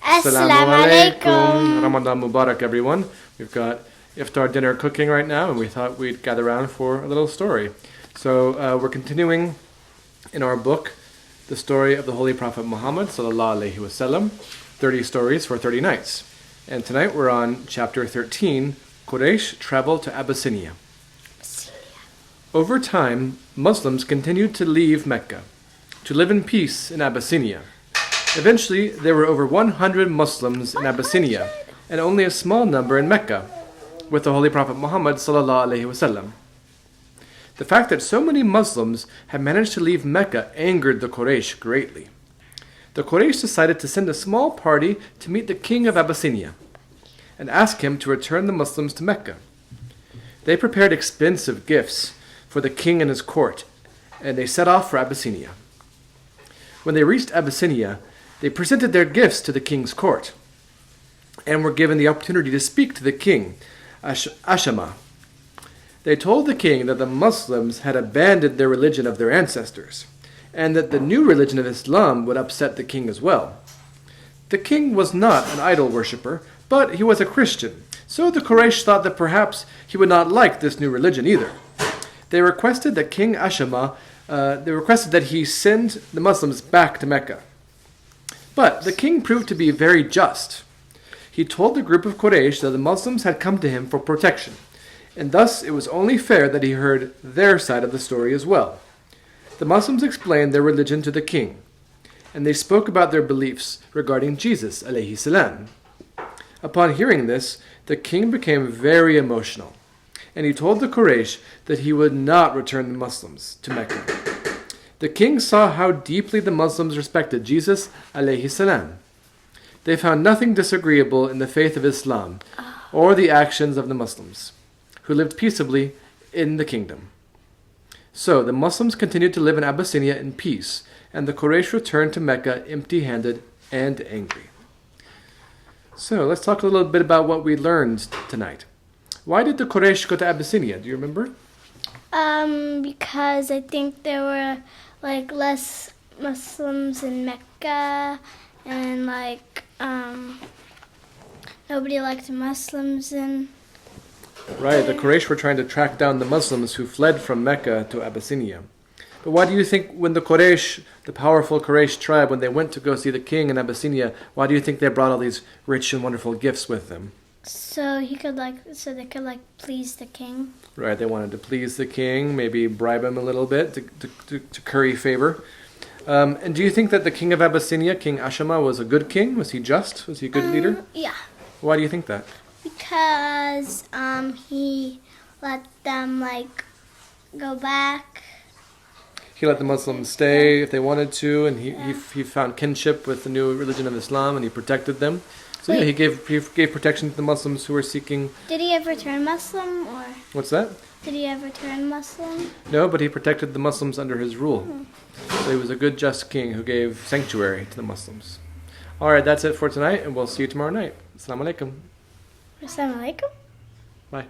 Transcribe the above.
Assalamu alaikum. Ramadan Mubarak, everyone. We've got iftar dinner cooking right now, and we thought we'd gather around for a little story. So we're continuing in our book, the story of the Holy Prophet Muhammad sallallahu alaihi wasallam, 30 stories for 30 nights. And tonight we're on chapter 13, Quraysh travel to Abyssinia. Over time, Muslims continued to leave Mecca, to live in peace in Abyssinia. Eventually, there were over 100 Muslims in Abyssinia, and only a small number in Mecca, with the Holy Prophet Muhammad sallallahu alaihi wasallam. The fact that so many Muslims had managed to leave Mecca angered the Quraysh greatly. The Quraysh decided to send a small party to meet the king of Abyssinia and ask him to return the Muslims to Mecca. They prepared expensive gifts for the king and his court, and they set off for Abyssinia. When they reached Abyssinia, they presented their gifts to the king's court and were given the opportunity to speak to the king, Ashama. They told the king that the Muslims had abandoned their religion of their ancestors and that the new religion of Islam would upset the king as well. The king was not an idol worshipper, but he was a Christian, so the Quraysh thought that perhaps he would not like this new religion either. They requested that King Ashama that he send the Muslims back to Mecca. But the king proved to be very just. He told the group of Quraysh that the Muslims had come to him for protection, and thus it was only fair that he heard their side of the story as well. The Muslims explained their religion to the king, and they spoke about their beliefs regarding Jesus alayhi salam. Upon hearing this, the king became very emotional, and he told the Quraysh that he would not return the Muslims to Mecca. The king saw how deeply the Muslims respected Jesus alayhi salam. They found nothing disagreeable in the faith of Islam or the actions of the Muslims, who lived peaceably in the kingdom. So the Muslims continued to live in Abyssinia in peace, and the Quraysh returned to Mecca empty-handed and angry. So let's talk a little bit about what we learned tonight. Why did the Quraysh go to Abyssinia? Do you remember? Because I think there were less Muslims in Mecca, and nobody liked Muslims in. Right, the Quraysh were trying to track down the Muslims who fled from Mecca to Abyssinia. But why do you think when the Quraysh, the powerful Quraysh tribe, when they went to go see the king in Abyssinia, why do you think they brought all these rich and wonderful gifts with them? So they could please the king. Right, they wanted to please the king, maybe bribe him a little bit to curry favor. And do you think that the king of Abyssinia, King Ashama, was a good king? Was he just? Was he a good leader? Yeah. Why do you think that? Because he let them go back. He let the Muslims stay if they wanted to, and he found kinship with the new religion of Islam, and he protected them. So he gave protection to the Muslims who were seeking. Did he ever turn Muslim, or? What's that? Did he ever turn Muslim? No, but he protected the Muslims under his rule. So he was a good, just king who gave sanctuary to the Muslims. All right, that's it for tonight, and we'll see you tomorrow night. Assalamu alaikum. Assalamu alaikum. Bye.